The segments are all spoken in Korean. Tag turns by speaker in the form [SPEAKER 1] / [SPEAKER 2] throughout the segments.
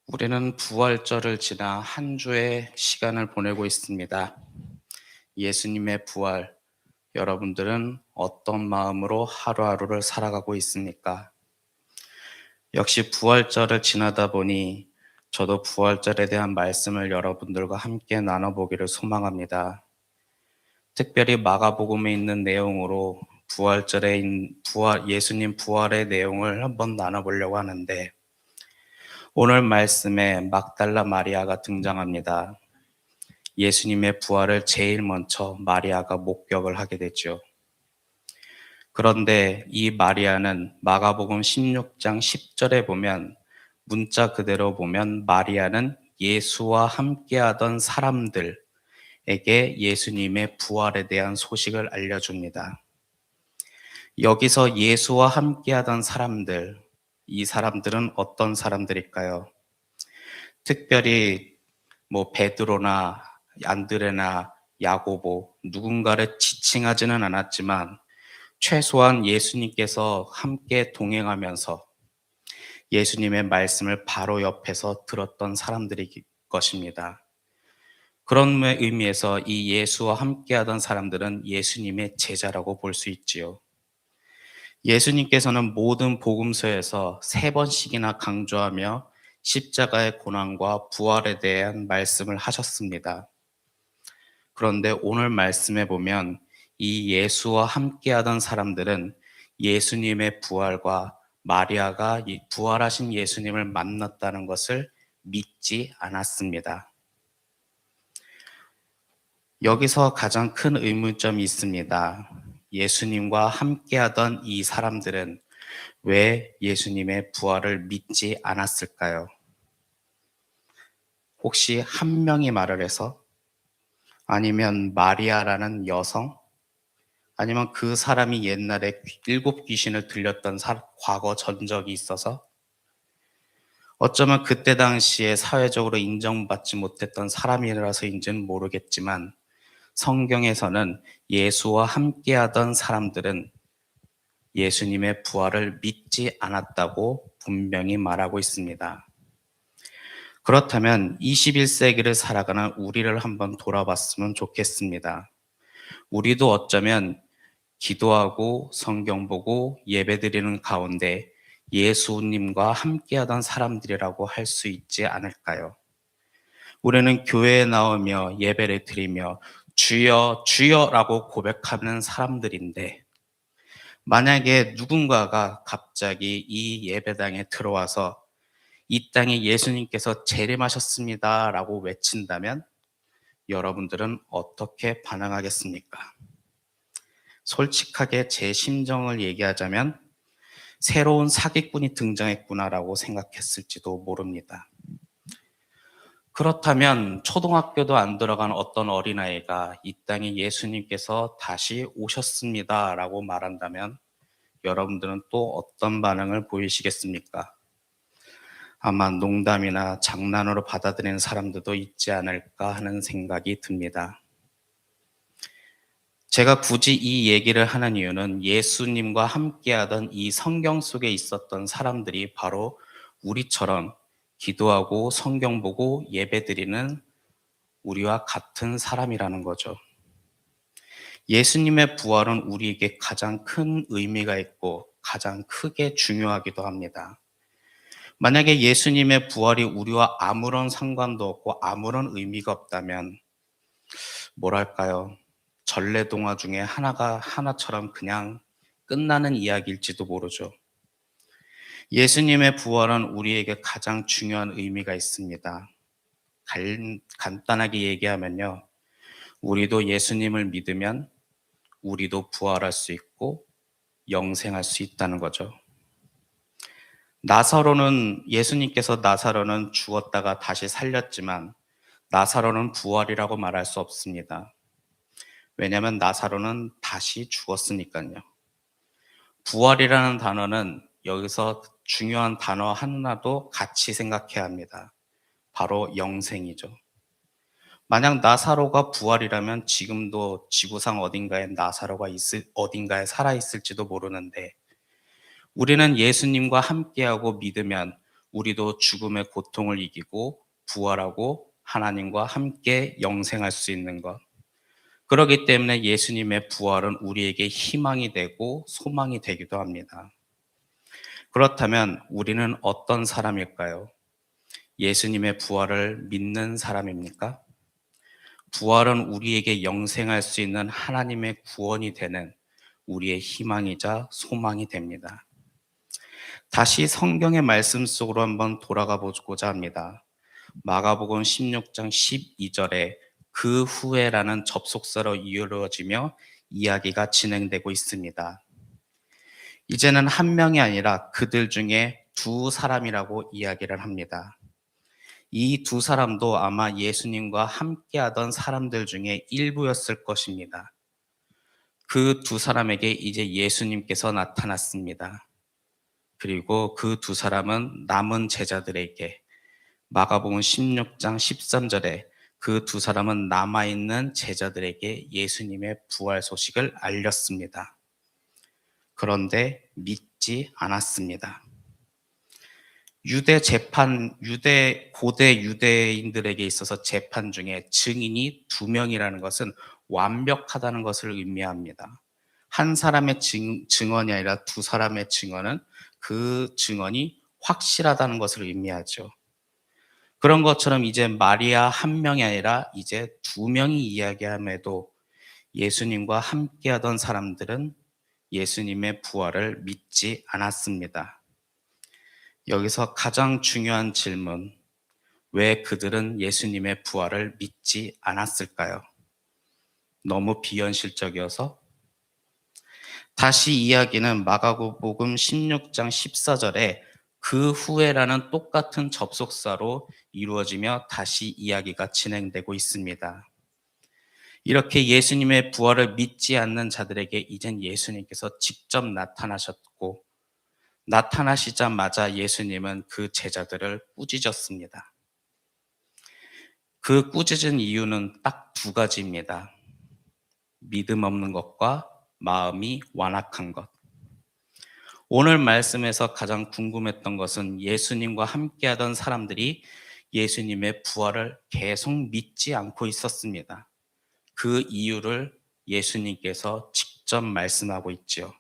[SPEAKER 1] 우리는 부활절을 지나 한 주의 시간을 보내고 있습니다. 예수님의 부활, 여러분들은 어떤 마음으로 하루하루를 살아가고 있습니까? 역시 부활절을 지나다 보니 저도 부활절에 대한 말씀을 여러분들과 함께 나눠보기를 소망합니다. 특별히 마가복음에 있는 내용으로 예수님 부활의 내용을 한번 나눠보려고 하는데, 오늘 말씀에 막달라 마리아가 등장합니다. 예수님의 부활을 제일 먼저 마리아가 목격을 하게 되죠. 그런데 이 마리아는 마가복음 16장 10절에 보면, 문자 그대로 보면 마리아는 예수와 함께하던 사람들에게 예수님의 부활에 대한 소식을 알려줍니다. 여기서 예수와 함께하던 사람들, 이 사람들은 어떤 사람들일까요? 특별히 베드로나 안드레나 야고보 누군가를 지칭하지는 않았지만, 최소한 예수님께서 함께 동행하면서 예수님의 말씀을 바로 옆에서 들었던 사람들일 것입니다. 그런 의미에서 이 예수와 함께하던 사람들은 예수님의 제자라고 볼 수 있지요. 예수님께서는 모든 복음서에서 3번씩이나 강조하며 십자가의 고난과 부활에 대한 말씀을 하셨습니다. 그런데 오늘 말씀에 보면 이 예수와 함께하던 사람들은 예수님의 부활과 마리아가 이 부활하신 예수님을 만났다는 것을 믿지 않았습니다. 여기서 가장 큰 의문점이 있습니다. 예수님과 함께하던 이 사람들은 왜 예수님의 부활을 믿지 않았을까요? 혹시 한 명이 말을 해서? 아니면 마리아라는 여성? 아니면 그 사람이 옛날에 7 귀신을 들렸던 과거 전적이 있어서? 어쩌면 그때 당시에 사회적으로 인정받지 못했던 사람이라서인지는 모르겠지만, 성경에서는 예수와 함께하던 사람들은 예수님의 부활을 믿지 않았다고 분명히 말하고 있습니다. 그렇다면 21세기를 살아가는 우리를 한번 돌아봤으면 좋겠습니다. 우리도 어쩌면 기도하고 성경 보고 예배드리는 가운데 예수님과 함께하던 사람들이라고 할 수 있지 않을까요? 우리는 교회에 나오며 예배를 드리며 주여 주여라고 고백하는 사람들인데, 만약에 누군가가 갑자기 이 예배당에 들어와서 이 땅에 예수님께서 재림하셨습니다라고 외친다면 여러분들은 어떻게 반응하겠습니까? 솔직하게 제 심정을 얘기하자면 새로운 사기꾼이 등장했구나라고 생각했을지도 모릅니다. 그렇다면 초등학교도 안 들어간 어떤 어린아이가 이 땅에 예수님께서 다시 오셨습니다라고 말한다면 여러분들은 또 어떤 반응을 보이시겠습니까? 아마 농담이나 장난으로 받아들이는 사람들도 있지 않을까 하는 생각이 듭니다. 제가 굳이 이 얘기를 하는 이유는 예수님과 함께하던 이 성경 속에 있었던 사람들이 바로 우리처럼 기도하고 성경 보고 예배드리는 우리와 같은 사람이라는 거죠. 예수님의 부활은 우리에게 가장 큰 의미가 있고 가장 크게 중요하기도 합니다. 만약에 예수님의 부활이 우리와 아무런 상관도 없고 아무런 의미가 없다면, 뭐랄까요? 전래동화 중에 하나처럼 그냥 끝나는 이야기일지도 모르죠. 예수님의 부활은 우리에게 가장 중요한 의미가 있습니다. 간단하게 얘기하면요, 우리도 예수님을 믿으면 우리도 부활할 수 있고 영생할 수 있다는 거죠. 예수님께서 나사로는 죽었다가 다시 살렸지만 나사로는 부활이라고 말할 수 없습니다. 왜냐하면 나사로는 다시 죽었으니까요. 부활이라는 단어는 여기서 중요한 단어 하나도 같이 생각해야 합니다. 바로 영생이죠. 만약 나사로가 부활이라면 지금도 지구상 어딘가에 어딘가에 살아있을지도 모르는데, 우리는 예수님과 함께하고 믿으면 우리도 죽음의 고통을 이기고 부활하고 하나님과 함께 영생할 수 있는 것. 그렇기 때문에 예수님의 부활은 우리에게 희망이 되고 소망이 되기도 합니다. 그렇다면 우리는 어떤 사람일까요? 예수님의 부활을 믿는 사람입니까? 부활은 우리에게 영생할 수 있는 하나님의 구원이 되는 우리의 희망이자 소망이 됩니다. 다시 성경의 말씀 속으로 한번 돌아가 보고자 합니다. 마가복음 16장 12절에 그 후에라는 접속사로 이루어지며 이야기가 진행되고 있습니다. 이제는 한 명이 아니라 그들 중에 두 사람이라고 이야기를 합니다. 이 두 사람도 아마 예수님과 함께하던 사람들 중에 일부였을 것입니다. 그 두 사람에게 이제 예수님께서 나타났습니다. 그리고 그 두 사람은 남은 제자들에게 마가복음 16장 13절에 그 두 사람은 남아있는 제자들에게 예수님의 부활 소식을 알렸습니다. 그런데 믿지 않았습니다. 고대 유대인들에게 있어서 재판 중에 증인이 두 명이라는 것은 완벽하다는 것을 의미합니다. 한 사람의 증언이 아니라 두 사람의 증언은 그 증언이 확실하다는 것을 의미하죠. 그런 것처럼 이제 마리아 한 명이 아니라 이제 두 명이 이야기함에도 예수님과 함께하던 사람들은 예수님의 부활을 믿지 않았습니다. 여기서 가장 중요한 질문, 왜 그들은 예수님의 부활을 믿지 않았을까요? 너무 비현실적이어서? 다시 이야기는 마가복음 16장 14절에 그 후에라는 똑같은 접속사로 이루어지며 다시 이야기가 진행되고 있습니다. 이렇게 예수님의 부활을 믿지 않는 자들에게 이젠 예수님께서 직접 나타나셨고, 나타나시자마자 예수님은 그 제자들을 꾸짖었습니다. 그 꾸짖은 이유는 딱 두 가지입니다. 믿음 없는 것과 마음이 완악한 것. 오늘 말씀에서 가장 궁금했던 것은 예수님과 함께하던 사람들이 예수님의 부활을 계속 믿지 않고 있었습니다. 그 이유를 예수님께서 직접 말씀하고 있지요.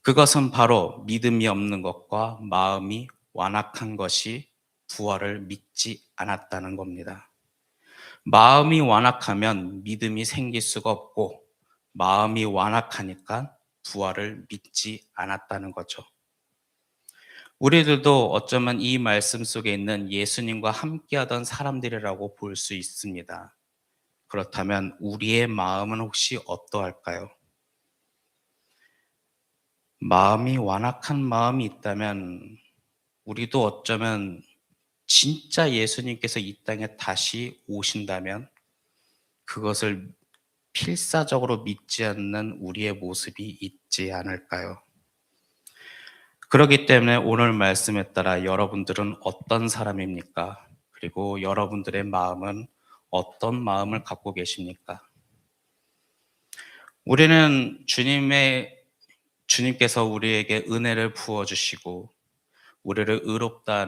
[SPEAKER 1] 그것은 바로 믿음이 없는 것과 마음이 완악한 것이 부활을 믿지 않았다는 겁니다. 마음이 완악하면 믿음이 생길 수가 없고, 마음이 완악하니까 부활을 믿지 않았다는 거죠. 우리들도 어쩌면 이 말씀 속에 있는 예수님과 함께하던 사람들이라고 볼 수 있습니다. 그렇다면 우리의 마음은 혹시 어떠할까요? 마음이 완악한 마음이 있다면 우리도 어쩌면 진짜 예수님께서 이 땅에 다시 오신다면 그것을 필사적으로 믿지 않는 우리의 모습이 있지 않을까요? 그렇기 때문에 오늘 말씀에 따라 여러분들은 어떤 사람입니까? 그리고 여러분들의 마음은 어떤 마음을 갖고 계십니까? 우리는 주님께서 우리에게 은혜를 부어주시고 우리를 의롭다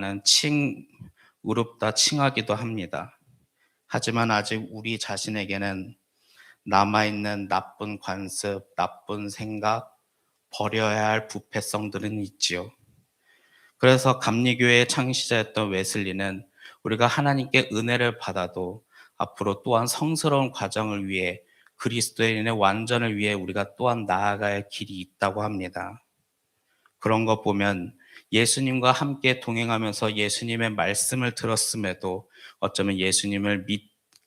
[SPEAKER 1] 칭하기도 합니다. 하지만 아직 우리 자신에게는 남아있는 나쁜 관습, 나쁜 생각, 버려야 할 부패성들은 있지요. 그래서 감리교회의 창시자였던 웨슬리는 우리가 하나님께 은혜를 받아도 앞으로 또한 성스러운 과정을 위해 그리스도인의 완전을 위해 우리가 또한 나아가야 할 길이 있다고 합니다. 그런 거 보면 예수님과 함께 동행하면서 예수님의 말씀을 들었음에도 어쩌면 예수님을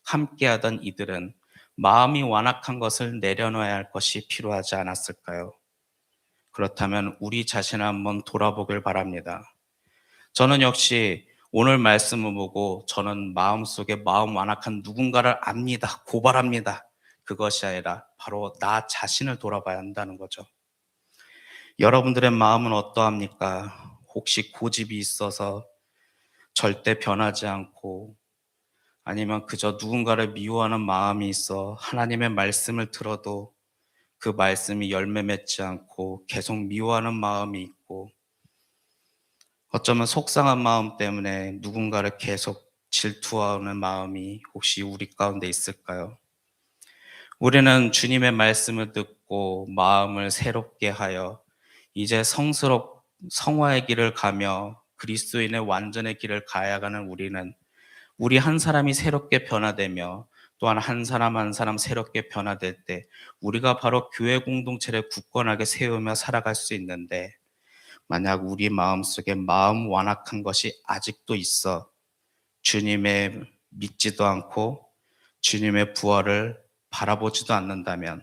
[SPEAKER 1] 함께하던 이들은 마음이 완악한 것을 내려놓아야 할 것이 필요하지 않았을까요? 그렇다면 우리 자신을 한번 돌아보길 바랍니다. 저는 역시 오늘 말씀을 보고 저는 마음속에 마음 완악한 누군가를 압니다. 고발합니다. 그것이 아니라 바로 나 자신을 돌아봐야 한다는 거죠. 여러분들의 마음은 어떠합니까? 혹시 고집이 있어서 절대 변하지 않고 아니면 그저 누군가를 미워하는 마음이 있어 하나님의 말씀을 들어도 그 말씀이 열매 맺지 않고 계속 미워하는 마음이 있고 어쩌면 속상한 마음 때문에 누군가를 계속 질투하는 마음이 혹시 우리 가운데 있을까요? 우리는 주님의 말씀을 듣고 마음을 새롭게 하여 이제 성화의 길을 가며 그리스도인의 완전의 길을 가야가는 우리는 우리 한 사람이 새롭게 변화되며 또한 한 사람 한 사람 새롭게 변화될 때 우리가 바로 교회 공동체를 굳건하게 세우며 살아갈 수 있는데, 만약 우리 마음속에 마음 완악한 것이 아직도 있어 주님의 믿지도 않고 주님의 부활을 바라보지도 않는다면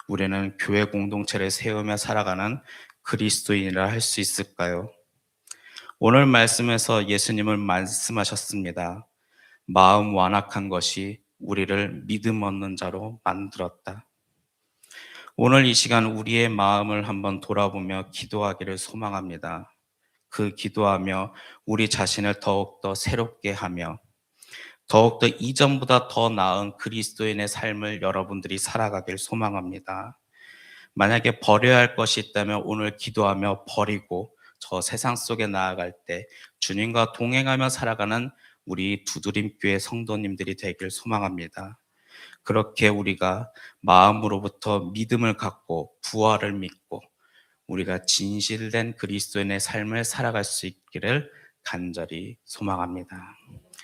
[SPEAKER 1] 우리는 교회 공동체를 세우며 살아가는 그리스도인이라 할 수 있을까요? 오늘 말씀에서 예수님은 말씀하셨습니다. 마음 완악한 것이 우리를 믿음 없는 자로 만들었다. 오늘 이 시간 우리의 마음을 한번 돌아보며 기도하기를 소망합니다. 그 기도하며 우리 자신을 더욱더 새롭게 하며 더욱더 이전보다 더 나은 그리스도인의 삶을 여러분들이 살아가길 소망합니다. 만약에 버려야 할 것이 있다면 오늘 기도하며 버리고 저 세상 속에 나아갈 때 주님과 동행하며 살아가는 우리 두드림교회 성도님들이 되길 소망합니다. 그렇게 우리가 마음으로부터 믿음을 갖고 부활을 믿고 우리가 진실된 그리스도인의 삶을 살아갈 수 있기를 간절히 소망합니다.